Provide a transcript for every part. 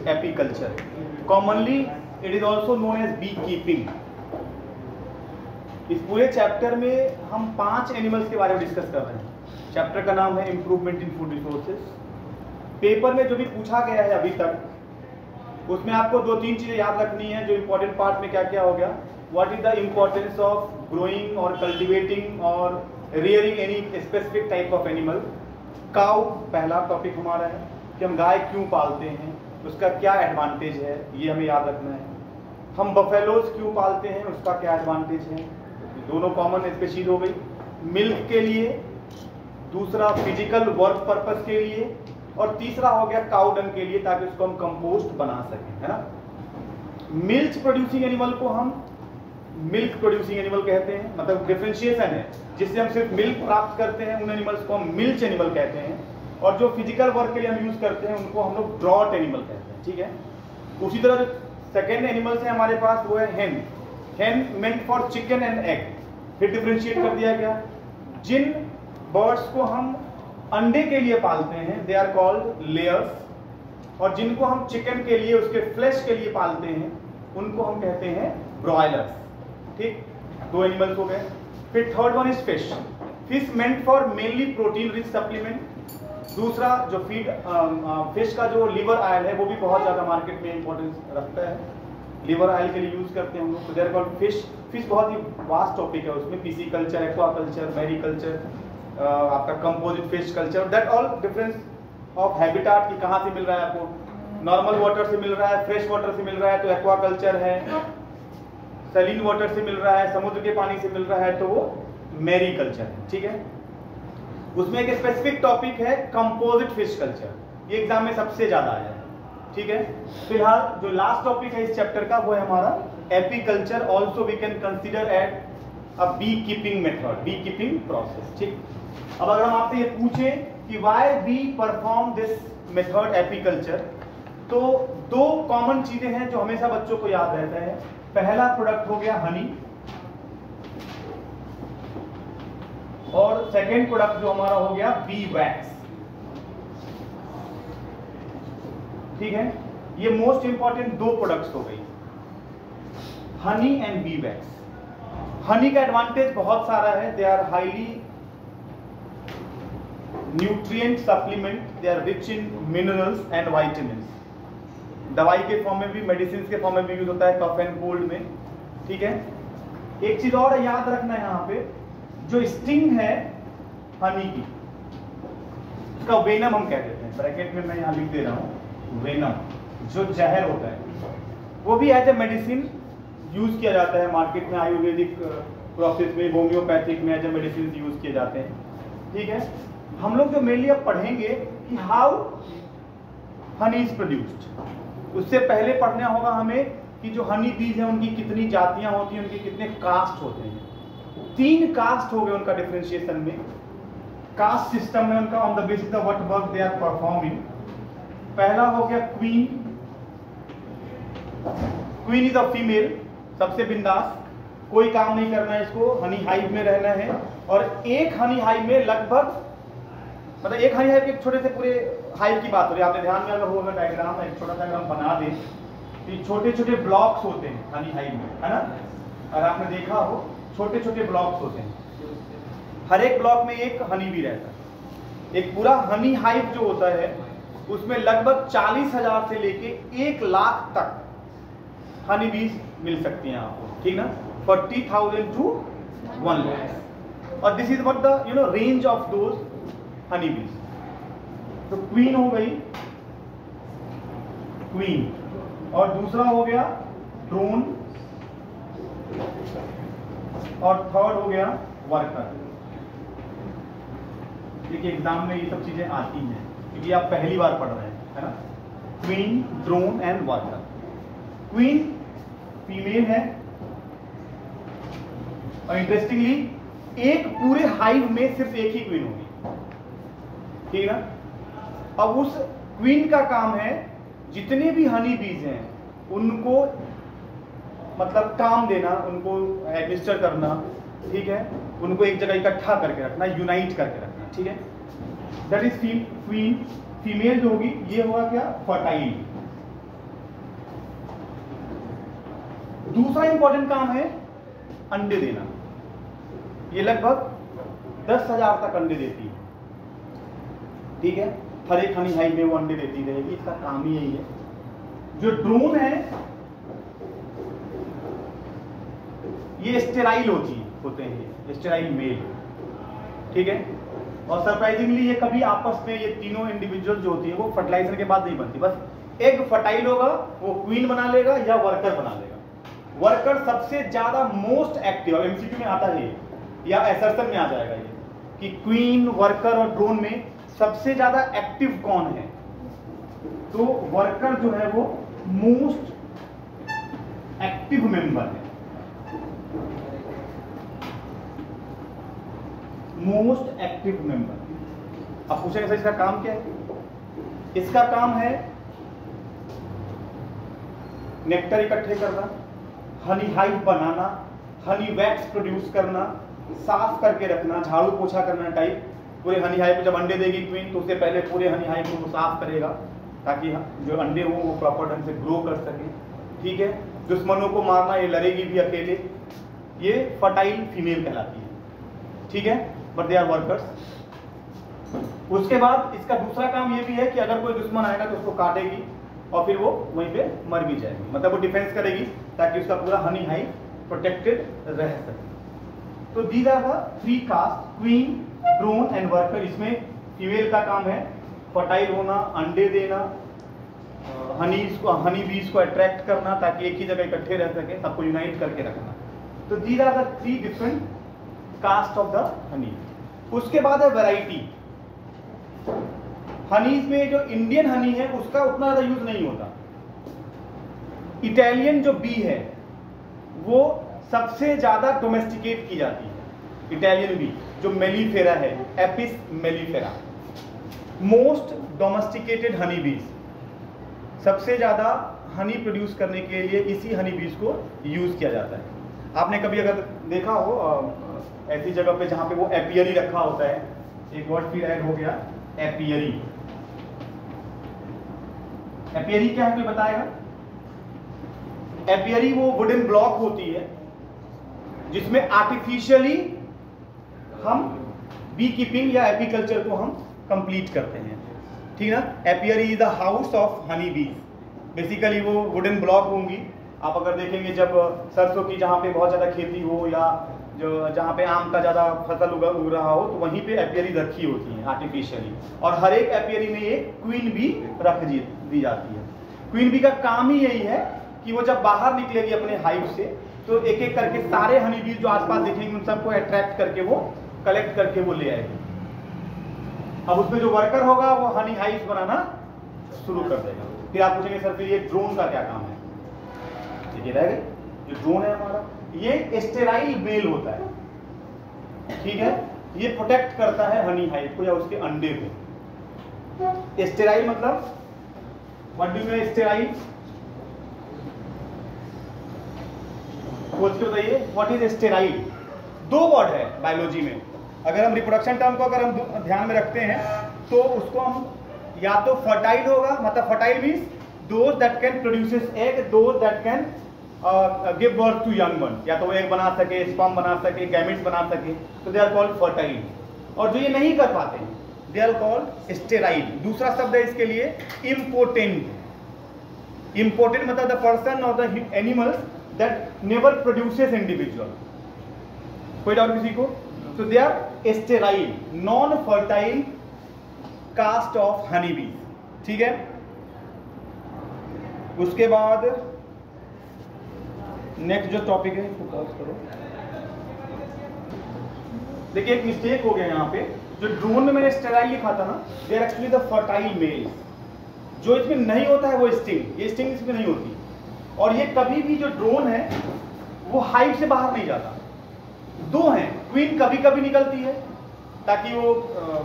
apiculture. Commonly it is also known as beekeeping. इस पूरे chapter में हम 5 एनिमल्स के बारे में डिस्कस कर रहे हैं। चैप्टर का नाम है improvement in food resources. Paper में जो भी पूछा गया है अभी तक, उसमें आपको 2-3 चीजें याद रखनी है। जो इंपॉर्टेंट पार्ट में क्या क्या हो गया, what is the importance of growing और कल्टिवेटिंग और rearing any specific type of animal. Cow पहला टॉपिक हमारा है कि हम गाय क्यों पालते हैं, उसका क्या एडवांटेज है, ये हमें याद रखना है। हम बफेलोज क्यों पालते हैं, उसका क्या एडवांटेज है, दोनों कॉमन स्पीशीज हो गई। मिल्क के लिए, दूसरा फिजिकल वर्क पर्पस के लिए, और तीसरा हो गया काउ डंग के लिए, ताकि उसको हम कंपोस्ट बना सकें, है ना। मिल्क प्रोड्यूसिंग एनिमल को हम मिल्क प्रोड्यूसिंग एनिमल कहते हैं, मतलब डिफरेंशिएशन है, जिससे हम सिर्फ मिल्क प्राप्त करते हैं, उन एनिमल्स को हम मिल्च एनिमल कहते हैं। और जो फिजिकल वर्क के लिए हम यूज करते हैं, उनको हम लोग ड्रॉट एनिमल कहते हैं, ठीक है। उसी तरह जो सेकेंड एनिमल्स है हमारे पास, वो है हेन। हेन meant for chicken and egg. फिर डिफरेंशिएट कर दिया गया। जिन बर्ड्स को हम अंडे के लिए पालते हैं, दे आर कॉल्ड लेयर्स, और जिनको हम चिकन के लिए, उसके फ्लैश के लिए पालते हैं, उनको हम कहते हैं ब्रॉयलर्स। ठीक, 2 एनिमल्स हो गए। फिर third one is fish. Fish meant for mainly protein rich supplement. दूसरा जो फीड फिश का जो लिवर ऑयल है, वो भी बहुत ज्यादा मार्केट में इंपॉर्टेंस रखता है, लिवर ऑयल के लिए यूज करते हैं हम लोग। तो देयर कॉल्ड फिश। फिश बहुत ही वास्ट टॉपिक है, उसमें पिसिकल्चर, एक्वाकल्चर, मैरीकल्चर, आपका composite fish culture, that all difference of habitat की कहाँ से मिल रहा है आपको। नॉर्मल वाटर से मिल रहा है, फ्रेश वाटर से मिल रहा है तो एक्वाकल्चर है, सैलिन वाटर से मिल रहा है, समुद्र के पानी से मिल रहा है तो वो मैरीकल्चर है, ठीक है। उसमें एक स्पेसिफिक टॉपिक है कंपोजिट फिश कल्चर, ये एग्जाम में सबसे ज्यादा आया है, ठीक है। फिलहाल जो लास्ट टॉपिक है इस चैप्टर का, वो है हमारा apiculture. Also we can consider at a bee keeping method, bee keeping process, ठीक। अब अगर हम आपसे ये पूछें कि why we perform this method apiculture, तो 2 कॉमन चीजें हैं जो हमेशा बच्चों को याद रहता है। पहला प्रोडक्ट हो गया हनी, और सेकेंड प्रोडक्ट जो हमारा हो गया बी वैक्स, ठीक है। ये मोस्ट इंपॉर्टेंट 2 प्रोडक्ट्स हो गई, honey and bee wax. Honey का एडवांटेज बहुत सारा है। They are highly nutrient supplement, they are rich in minerals and vitamins. दवाई के फॉर्म में भी, मेडिसिन के फॉर्म में भी यूज होता है, कफ एंड कोल्ड में, ठीक है। एक चीज और याद रखना है, यहाँ पे जो स्टिंग है हनी की, उसका वेनम हम कह देते हैं, ब्रैकेट में मैं यहाँ लिख दे रहा हूँ, वेनम, जो जहर होता है, वो भी एज ए मेडिसिन यूज किया जाता है मार्केट में, आयुर्वेदिक प्रोसेस में, होम्योपैथिक में एज ए मेडिसिन यूज किए जाते हैं, ठीक है। हम लोग जो मेनली अब पढ़ेंगे कि हाउ हनी इज प्रोड्यूस्ड, उससे पहले पढ़ना होगा हमें कि जो हनी बीज है उनकी कितनी जातियां होती हैं, उनके कितने कास्ट होते हैं। 3 कास्ट हो गए उनका डिफरेंशिएशन में। कास्ट सिस्टम है उनका, on the basis of what work they are performing. पहला हो गया queen. Queen is a female, सबसे बिंदास, कोई काम नहीं करना है इसको, हनी हाइव में रहना है। और एक हनी हाइव में लगभग, मतलब एक हनी हाइव के छोटे से पूरे हाइव की बात हो रही है, आपने ध्यान में अगर होगा डायग्राम, एक छोटा सा अगर हम बना दें, तो छोटे छोटे ब्लॉक्स होते हैं हनी हाइव में, है ना। अगर आपने देखा हो, छोटे छोटे ब्लॉक्स होते हैं, हर एक ब्लॉक में एक हनी बी रहता है। एक पूरा हनी हाइव जो होता है, उसमें लगभग 40,000 से लेके 1 लाख तक हनी बीज मिल सकती हैं आपको, ठीक ना। 40,000 to 1 lakh, और this is what the range of those Honey बीज। तो क्वीन हो गई, क्वीन, और दूसरा हो गया ड्रोन, और थर्ड हो गया वर्कर। देखिए एग्जाम में ये सब चीजें आती हैं क्योंकि आप पहली बार पढ़ रहे हैं, है ना। Queen, drone and worker. Queen female है, और इंटरेस्टिंगली एक पूरे हाइव में सिर्फ एक ही क्वीन होगी, ठीक है ना। अब उस क्वीन का काम है जितने भी हनी बीज हैं उनको मतलब काम देना, उनको एडमिनिस्टर करना, ठीक है, उनको एक जगह इकट्ठा करके रखना, यूनाइट करके रखना, ठीक है। That is queen. फीमेल जो होगी ये होगा क्या, फर्टाइल, दूसरा इंपॉर्टेंट काम है अंडे देना। ये लगभग 10,000 तक अंडे देती है, ठीक है। हर एक हनी हाइव में वो अंडे देती रहेगी, इसका काम ही यही है। जो ड्रोन है ये स्टेराइल होते हैं, स्टेराइल मेल, ठीक है। और सरप्राइजिंगली ये कभी आपस में ये तीनों इंडिविजुअल जो होती है वो फर्टिलाइजर के बाद नहीं बनती, बस एग फर्टाइल होगा वो क्वीन बना लेगा या वर्कर बना लेगा। वर्कर सबसे ज्यादा मोस्ट एक्टिव, एमसीक्यू में आता है या असर्शन में आ जाएगा ये कि क्वीन, वर्कर और ड्रोन में सबसे ज्यादा एक्टिव कौन है, तो वर्कर जो है वो मोस्ट एक्टिव मेंबर है, मोस्ट एक्टिव मेंबर। अब पूछेंगे सर इसका काम क्या है? इसका काम है नेक्टर इकट्ठे करना, हनी हाइव बनाना, हनी वैक्स प्रोड्यूस करना, साफ करके रखना, झाड़ू पोछा करना टाइप। पूरे हनी हाइव को जब अंडे देगी क्वीन तो उससे पहले पूरे हनी हाइव को साफ करेगा ताकि जो अंडे हो वो प्रॉपर ढंग से ग्रो कर सके, ठीक है। दुश्मनों को मारना, ये लड़ेगी भी अकेले, ये फर्टाइल फीमेल कहलाती है, ठीक है, बट दे आर वर्कर्स। उसके बाद इसका दूसरा काम ये भी है कि अगर कोई दुश्मन आएगा तो उसको काटेगी और फिर वो वहीं पे मर भी जाएगी, मतलब वो डिफेंस करेगी ताकि उसका पूरा हनी हाइव प्रोटेक्टेड रह सके। तो these are the 3 caste, queen, drone and worker. इसमें फीमेल का काम है फर्टाइल होना, अंडे देना, हनी बीज को अट्रैक्ट करना ताकि एक ही जगह इकट्ठे रह सके, सबको यूनाइट करके रखना। तो these are the 3 different caste of the honey. उसके बाद है वैरायटी। हनीज में जो इंडियन हनी है उसका उतना ज्यादा यूज नहीं होता। इटालियन जो बी है वो सबसे ज्यादा डोमेस्टिकेट की जाती है। इटालियन बी जो मेलीफेरा है, Apis mellifera, most domesticated Honey बीज, सबसे ज्यादा हनी प्रोड्यूस करने के लिए इसी हनी बीज को यूज किया जाता है। आपने कभी अगर देखा हो ऐसी जगह पे जहां पे वो एपियरी रखा होता है, एक वर्ड फिर ऐड हो गया, एपियरी। एपियरी क्या है कोई बताएगा? एपियरी वो वुडन ब्लॉक होती है जिसमें आर्टिफिशियली हम बी कीपिंग या एपीकल्चर को हम कंप्लीट करते हैं, ठीक है ना। Apiary is the house of honey बीज। बेसिकली वो वुडन ब्लॉक होंगी। आप अगर देखेंगे जब सरसों की जहाँ पे बहुत ज्यादा खेती हो या जो जहाँ पे आम का ज्यादा फसल उग रहा हो तो वहीं पे एपियरी रखी होती है आर्टिफिशियली, और हर एक एपियरी में एक क्वीन बी रख दी जाती है। क्वीन बी का काम ही यही है कि वो जब बाहर निकलेगी अपने हाइव से तो एक एक करके सारे हनी बीज जो आसपास दिखेंगे उन सबको अट्रैक्ट करके वो कलेक्ट करके वो ले आएगी। अब उसमें जो वर्कर होगा वो हनी हाइव बनाना शुरू कर देगा। फिर आप पूछेंगे सर फिर ये ड्रोन का क्या काम है? ठीक है, रह गए। जो ड्रोन है हमारा ये स्टेराइल मेल होता है, ठीक है। ये प्रोटेक्ट करता है हनी हाइव को या उसके अंडे को। स्टेराइल मतलब what do you mean sterile? सोच के बताइए व्हाट इज स्टेराइल। 2 वर्ड है बायोलॉजी में। अगर हम रिप्रोडक्शन टर्म को अगर हम ध्यान में रखते हैं तो उसको हम या तो फर्टाइल होगा, मतलब fertile means those that can produces egg, those that can give birth to young one, या तो वो एग बना सके, स्पर्म बना सके, गैमेट्स बना सके, तो दे आर कॉल्ड फर्टाइल। और जो ये नहीं कर पाते दे आर कॉल्ड स्टेराइल। दूसरा शब्द है इसके लिए इम्पोर्टेंट। इम्पोर्टेंट मतलब द पर्सन और the animals that never produces individual. कोई डाउट किसी को? तो they are sterile, non fertile caste of honey bee, ठीक है। उसके बाद नेक्स्ट जो टॉपिक है इसको पॉज करो। देखिए एक मिस्टेक हो गया यहाँ पे। जो ड्रोन में मैंने स्टेराइल लिखा था ना, they are actually the fertile male. जो इसमें नहीं होता है वो स्टिंग, ये स्टिंग इसमें नहीं होती। और ये कभी भी जो ड्रोन है वो हाइव से बाहर नहीं जाता। 2 हैं, क्वीन कभी कभी निकलती है ताकि वो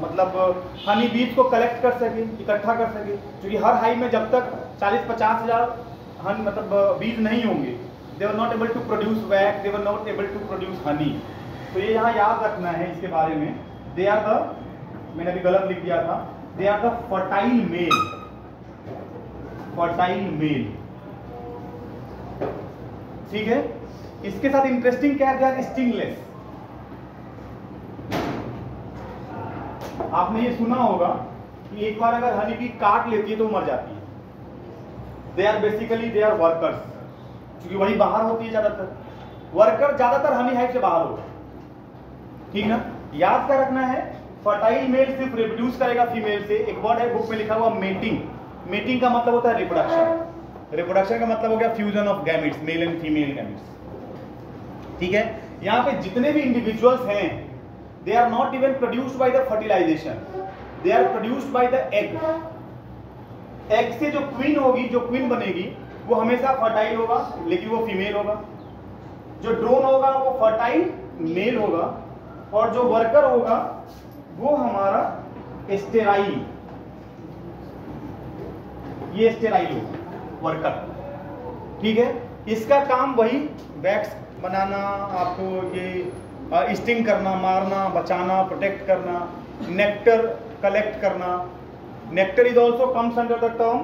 मतलब हनी बीज को कलेक्ट कर सके, इकट्ठा कर सके, क्योंकि हर हाइव में जब तक 40-50 हजार हन मतलब बीज नहीं होंगे, they were not able to produce wax, they were not able to produce honey। तो ये यहाँ याद रखना है इसके बारे में। they are the, मैंने अभी गलत लिख दिया था, they are the fertile male, fertile male। ठीक है। इसके साथ इंटरेस्टिंग क्या है, स्टिंगलेस। आपने ये सुना होगा कि एक बार अगर हनी बी काट लेती है तो मर जाती है। They are basically they are workers, क्योंकि वही बाहर होती है ज्यादातर। वर्कर ज्यादातर हनी हाइव से बाहर होगा, ठीक ना। याद क्या रखना है, फर्टाइल मेल सिर्फ रिप्रोड्यूस करेगा फीमेल से। एक वर्ड है बुक में लिखा हुआ मेटिंग। मेटिंग का मतलब होता है रिप्रोडक्शन। रिप्रोडक्शन का मतलब हो गया fusion of gametes, male and female gametes, ठीक है। यहाँ पे जितने भी इंडिविजुअल्स हैं, they are not even produced by the fertilization, they are produced by the egg. Egg से जो क्वीन होगी, जो क्वीन बनेगी, वो हमेशा फर्टाइल होगा, लेकिन वो फीमेल होगा। जो ड्रोन होगा वो फर्टाइल मेल होगा, और जो वर्कर होगा वो हमारा स्टेराइल, ये स्टेराइल होगा वर्कर, ठीक है। इसका काम वही वैक्स बनाना, आपको ये स्टिंग करना, मारना, बचाना, प्रोटेक्ट करना, नेक्टर कलेक्ट करना। Nectar is also comes under the term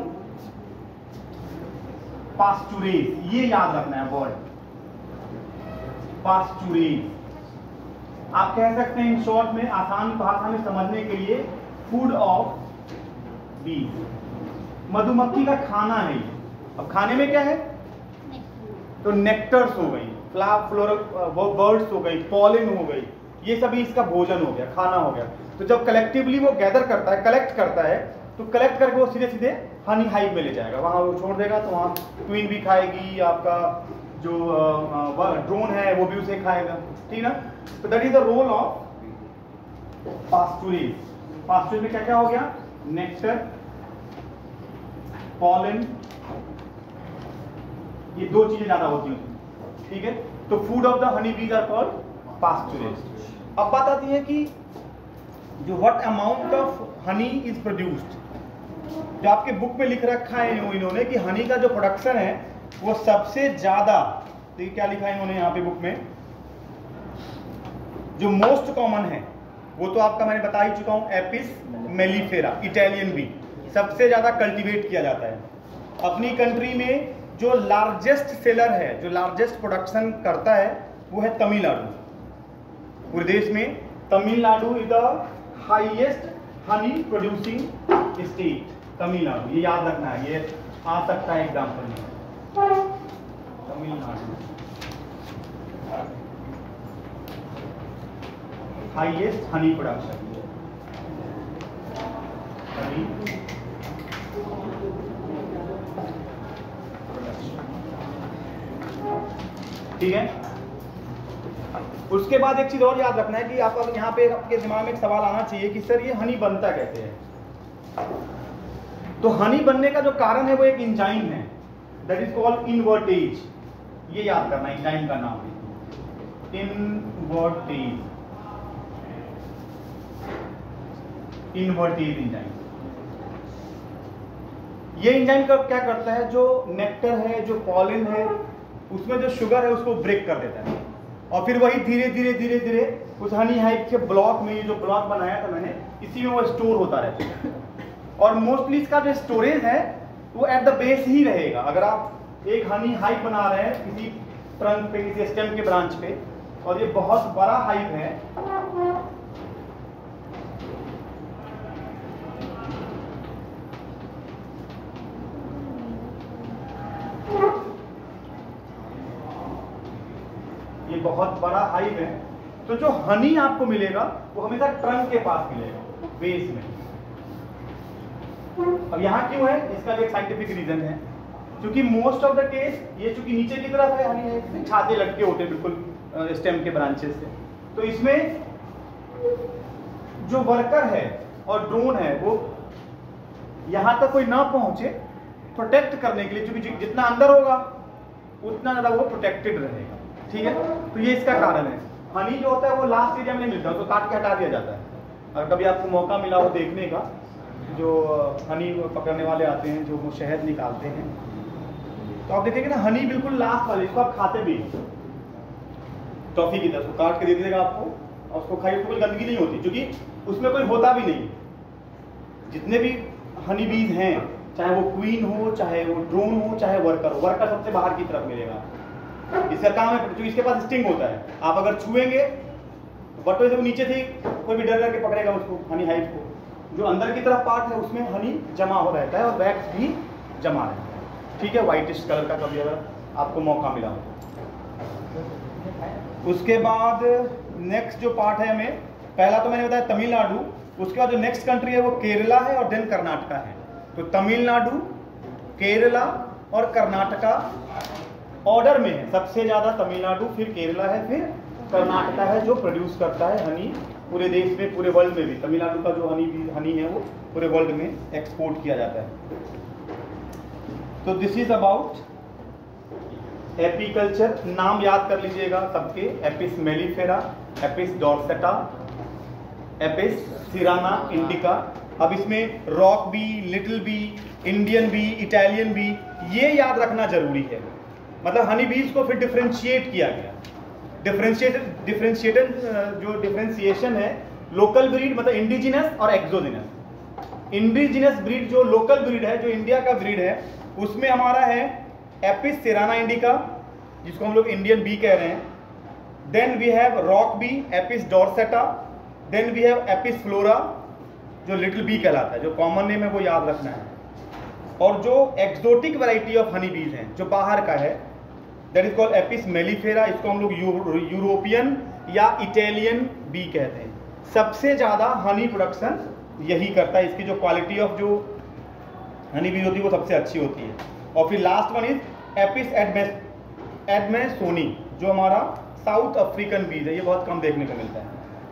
pasturage, ये याद रखना है वर्ड पास्चुरेज। आप कह सकते हैं इन शॉर्ट में, आसान भाषा में समझने के लिए, फूड ऑफ बीज, मधुमक्खी का खाना है। अब खाने में क्या है, तो नेक्टर्स हो गई, फ्लोरल बर्ड्स हो गई, पॉलन हो गई, ये सभी इसका भोजन हो गया, खाना हो गया। तो जब कलेक्टिवली वो गैदर करता है, कलेक्ट करता है, तो कलेक्ट करके वो सीधे सीधे हनी हाइव में ले जाएगा, वहां वो छोड़ देगा। तो वहां क्वीन भी खाएगी, आपका जो ड्रोन है वो भी उसे खाएगा, ठीक ना। तो that is the role of pasturage. Pasturage में क्या क्या हो गया, नेक्टर, पॉलन, ये दो चीजें ज्यादा होती हैं, ठीक है। तो food of the Honey bees are called पास्चुरेज। अब बात आती है कि जो what amount of honey is produced, जो आपके बुक में लिख रखा है इन्होंने कि हनी का जो प्रोडक्शन है वो सबसे ज्यादा, देखिए क्या लिखा है इन्होंने यहाँ पे बुक में, जो मोस्ट कॉमन है वो तो आपका मैंने बता ही चुका हूं, एपिस मेलिफेरा, इटालियन बी, सबसे ज्यादा कल्टीवेट किया जाता है। अपनी कंट्री में जो लार्जेस्ट सेलर है, जो लार्जेस्ट प्रोडक्शन करता है, वो है तमिलनाडु। पूरे देश में Tamil Nadu is the highest Honey producing state, Tamil Nadu, ये याद रखना है, ये आ सकता है एग्जाम्पल में। तमिलनाडु हाईएस्ट हनी प्रोडक्शन, ठीक है। उसके बाद एक चीज और याद रखना है कि आप यहाँ पे आपके दिमाग में एक सवाल आना चाहिए कि सर ये हनी बनता कैसे है। तो हनी बनने का जो कारण है वो एक एंजाइम है, दैट इज कॉल्ड इनवर्टेज। ये याद करना, एंजाइम का नाम है इनवर्टेज, इनवर्टेज एंजाइम। ये एंजाइम क्या करता है, जो नेक्टर है, जो पॉलन है, उसमें जो शुगर है उसको ब्रेक कर देता है, और फिर वही धीरे धीरे धीरे धीरे उस हनी हाइव के ब्लॉक में, ये जो ब्लॉक बनाया था मैंने, इसी में वो स्टोर होता रहता है। और मोस्टली इसका जो स्टोरेज है वो एट द बेस ही रहेगा। अगर आप एक हनी हाइव बना रहे हैं किसी ट्रंक पे, किसी स्टेम के ब्रांच पे, और ये बहुत बड़ा हाइव है, ये बहुत बड़ा हाइव है, तो जो हनी आपको मिलेगा वो हमेशा ट्रंक के पास मिलेगा, बेस में। अब यहाँ क्यों है, इसका भी एक साइंटिफिक रीजन है, क्योंकि मोस्ट ऑफ द केस ये चूंकि नीचे की तरफ है, हनी है, छाते लटके होते हैं बिल्कुल स्टेम के ब्रांचेस से, तो इसमें जो वर्कर है और ड्रोन है वो यहाँ तक कोई ना पहुंचे, प्रोटेक्ट करने के लिए, क्योंकि जितना अंदर होगा उतना ज्यादा वो प्रोटेक्टेड रहेगा, ठीक है। तो ये इसका कारण है। हनी जो होता है वो लास्ट एरिया में नहीं मिलता, तो काट के हटा दिया जाता है। अगर कभी आपको मौका मिला हो देखने का, जो हनी पकड़ने वाले आते हैं, जो वो शहद निकालते हैं, तो आप देखेंगे ना हनी बिल्कुल लास्ट वाले, इसको आप खाते भी टॉफी की तरह काट के दे देगा आपको, और उसको खाइए, कोई गंदगी नहीं होती, क्योंकि उसमें कोई होता भी नहीं। जितने भी हनी बीज हैं, चाहे वो क्वीन हो, चाहे वो ड्रोन हो, चाहे वर्कर हो, वर्कर सबसे बाहर की तरफ मिलेगा, इसका काम है, जो इसके पास स्टिंग होता है, आप अगर छुएंगे बटन से वो नीचे से कोई भी डर करके पकड़ेगा उसको, हनी हाइव को, जो अंदर की तरफ पार्ट है उसमें हनी जमा हो रहता है और वैक्स भी जमा रहता है। ठीक है, व्हाइटिश कलर का, कभी अगर आपको मौका मिला हो। उसके बाद नेक्स्ट जो पार्ट है हमें, पहला तो मैंने बताया तमिलनाडु, उसके बाद जो नेक्स्ट कंट्री है वो केरला है और देन कर्नाटका है। तो तमिलनाडु, केरला और कर्नाटका ऑर्डर में है, सबसे ज़्यादा तमिलनाडु, फिर केरला है, फिर कर्नाटका है जो प्रोड्यूस करता है हनी पूरे देश में, पूरे वर्ल्ड में भी। तमिलनाडु का जो हनी है वो पूरे वर्ल्ड में एक्सपोर्ट किया जाता है। तो दिस इज अबाउट एपीकल्चर। नाम याद कर लीजिएगा सबके, Apis mellifera, Apis dorsata, Apis cerana indica. अब इसमें rock bee, little bee, Indian bee, Italian bee, ये याद रखना जरूरी है। मतलब हनी बीज को फिर डिफ्रेंशिएट किया गया। डिफ्रेंशिएशन है लोकल ब्रीड, मतलब इंडिजिनस और एक्सोजिनस। इंडिजिनस ब्रीड जो लोकल ब्रीड है, जो इंडिया का ब्रीड है, उसमें हमारा है एपिस सिराना इंडिका, जिसको हम लोग इंडियन बी कह रहे हैं। Then we have rock bee, Apis dorsata. Then we have Apis florea, जो लिटिल बी कहलाता है, जो कॉमन नेम है वो याद रखना है। और जो एक्सोटिक वैरायटी ऑफ हनी बीज हैं, जो बाहर का है, that is called Apis mellifera. इसको हम लोग यूरोपियन या इटालियन बी कहते हैं। सबसे ज़्यादा हनी प्रोडक्शन यही करता है, इसकी जो क्वालिटी ऑफ जो हनी बीज होती है वो सबसे अच्छी होती है। और फिर लास्ट वन इज एपिस एडमेसोनी, जो हमारा साउथ अफ्रीकन बीज है, ये बहुत कम देखने को मिलता है।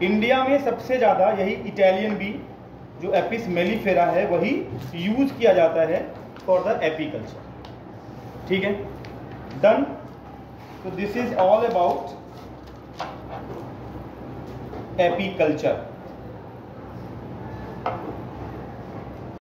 इंडिया में सबसे ज़्यादा यही इटालियन बी, जो एपिस मेलिफेरा है, वही यूज किया जाता है फॉर द एपीकल्चर। ठीक है, डन। तो this is all about apiculture.